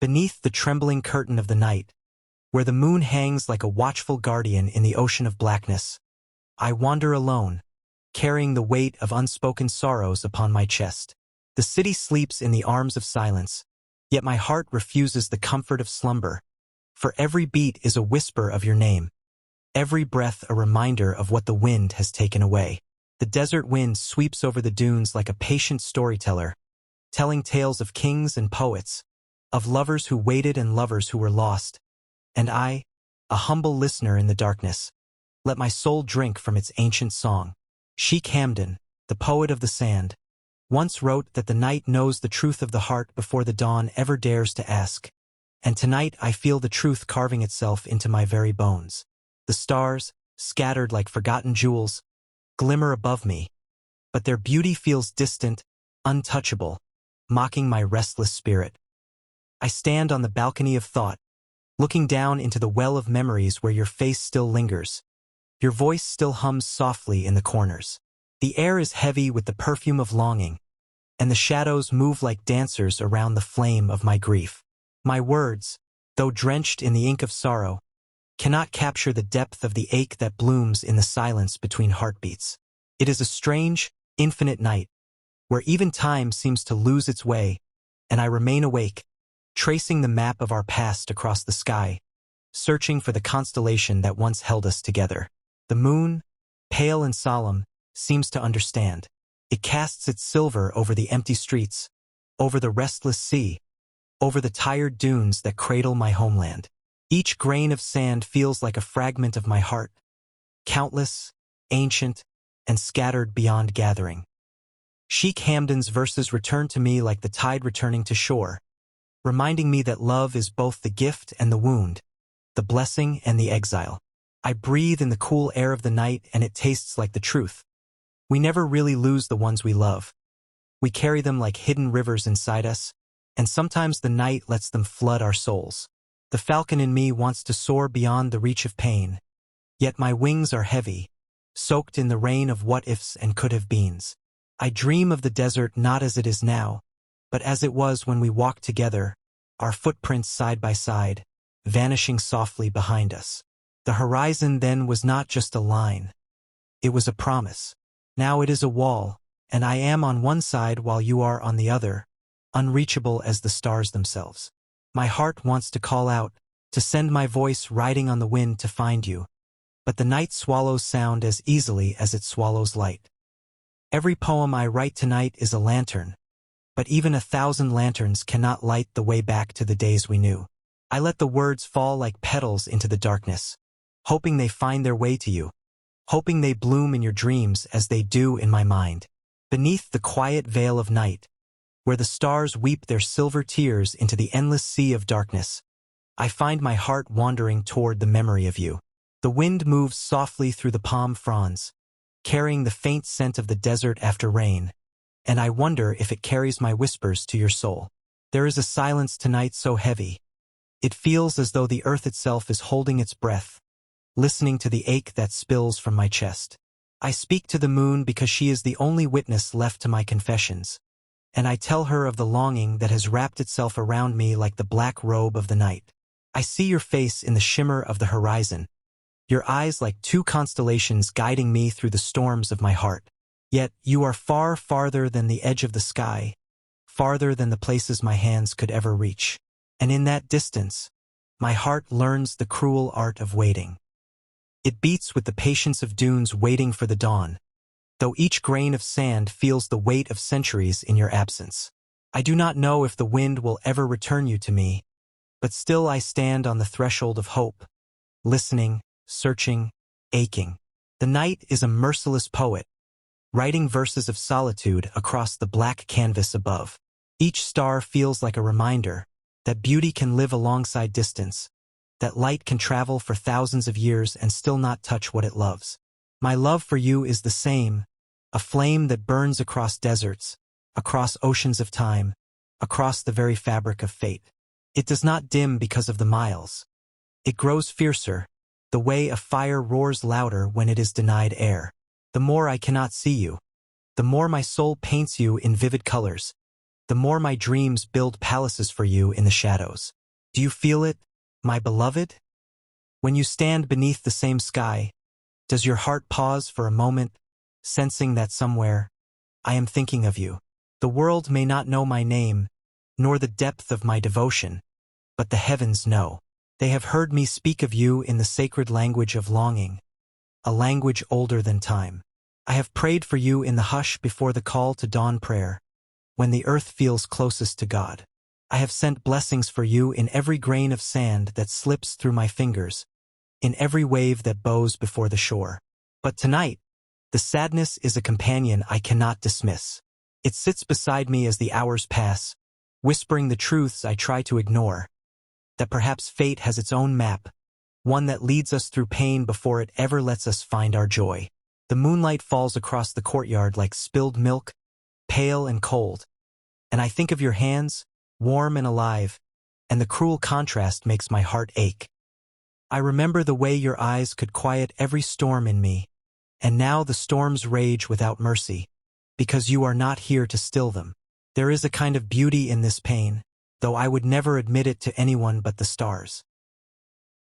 beneath the trembling curtain of the night, where the moon hangs like a watchful guardian in the ocean of blackness, I wander alone, carrying the weight of unspoken sorrows upon my chest. The city sleeps in the arms of silence, yet my heart refuses the comfort of slumber, for every beat is a whisper of your name, every breath a reminder of what the wind has taken away. The desert wind sweeps over the dunes like a patient storyteller, telling tales of kings and poets, of lovers who waited and lovers who were lost, and I, a humble listener in the darkness, let my soul drink from its ancient song. Sheikh Hamdan, the poet of the sand, once wrote that the night knows the truth of the heart before the dawn ever dares to ask, and tonight I feel the truth carving itself into my very bones. The stars, scattered like forgotten jewels, glimmer above me, but their beauty feels distant, untouchable, mocking my restless spirit. I stand on the balcony of thought, looking down into the well of memories where your face still lingers. Your voice still hums softly in the corners. The air is heavy with the perfume of longing, and the shadows move like dancers around the flame of my grief. My words, though drenched in the ink of sorrow, cannot capture the depth of the ache that blooms in the silence between heartbeats. It is a strange, infinite night, where even time seems to lose its way, and I remain awake, tracing the map of our past across the sky, searching for the constellation that once held us together. The moon, pale and solemn, seems to understand. It casts its silver over the empty streets, over the restless sea, over the tired dunes that cradle my homeland. Each grain of sand feels like a fragment of my heart, countless, ancient, and scattered beyond gathering. Sheikh Hamdan's verses return to me like the tide returning to shore, reminding me that love is both the gift and the wound, the blessing and the exile. I breathe in the cool air of the night and it tastes like the truth. We never really lose the ones we love. We carry them like hidden rivers inside us, and sometimes the night lets them flood our souls. The falcon in me wants to soar beyond the reach of pain, yet my wings are heavy, soaked in the rain of what-ifs and could-have-beens. I dream of the desert not as it is now, but as it was when we walked together, our footprints side by side, vanishing softly behind us. The horizon then was not just a line. It was a promise. Now it is a wall, and I am on one side while you are on the other, unreachable as the stars themselves. My heart wants to call out, to send my voice riding on the wind to find you, but the night swallows sound as easily as it swallows light. Every poem I write tonight is a lantern, but even 1,000 lanterns cannot light the way back to the days we knew. I let the words fall like petals into the darkness, hoping they find their way to you, hoping they bloom in your dreams as they do in my mind. Beneath the quiet veil of night, where the stars weep their silver tears into the endless sea of darkness, I find my heart wandering toward the memory of you. The wind moves softly through the palm fronds, carrying the faint scent of the desert after rain, and I wonder if it carries my whispers to your soul. There is a silence tonight so heavy. It feels as though the earth itself is holding its breath, listening to the ache that spills from my chest. I speak to the moon because she is the only witness left to my confessions, and I tell her of the longing that has wrapped itself around me like the black robe of the night. I see your face in the shimmer of the horizon, your eyes like two constellations guiding me through the storms of my heart. Yet you are far farther than the edge of the sky, farther than the places my hands could ever reach. And in that distance, my heart learns the cruel art of waiting. It beats with the patience of dunes waiting for the dawn, though each grain of sand feels the weight of centuries in your absence. I do not know if the wind will ever return you to me, but still I stand on the threshold of hope, listening, searching, aching. The night is a merciless poet, writing verses of solitude across the black canvas above. Each star feels like a reminder that beauty can live alongside distance, that light can travel for thousands of years and still not touch what it loves. My love for you is the same, a flame that burns across deserts, across oceans of time, across the very fabric of fate. It does not dim because of the miles. It grows fiercer, the way a fire roars louder when it is denied air. The more I cannot see you, the more my soul paints you in vivid colors, the more my dreams build palaces for you in the shadows. Do you feel it, my beloved? When you stand beneath the same sky, does your heart pause for a moment, sensing that somewhere, I am thinking of you? The world may not know my name, nor the depth of my devotion, but the heavens know. They have heard me speak of you in the sacred language of longing, a language older than time. I have prayed for you in the hush before the call to dawn prayer, when the earth feels closest to God. I have sent blessings for you in every grain of sand that slips through my fingers, in every wave that bows before the shore. But tonight, the sadness is a companion I cannot dismiss. It sits beside me as the hours pass, whispering the truths I try to ignore, that perhaps fate has its own map, one that leads us through pain before it ever lets us find our joy. The moonlight falls across the courtyard like spilled milk, pale and cold, and I think of your hands, warm and alive, and the cruel contrast makes my heart ache. I remember the way your eyes could quiet every storm in me, and now the storms rage without mercy, because you are not here to still them. There is a kind of beauty in this pain, though I would never admit it to anyone but the stars.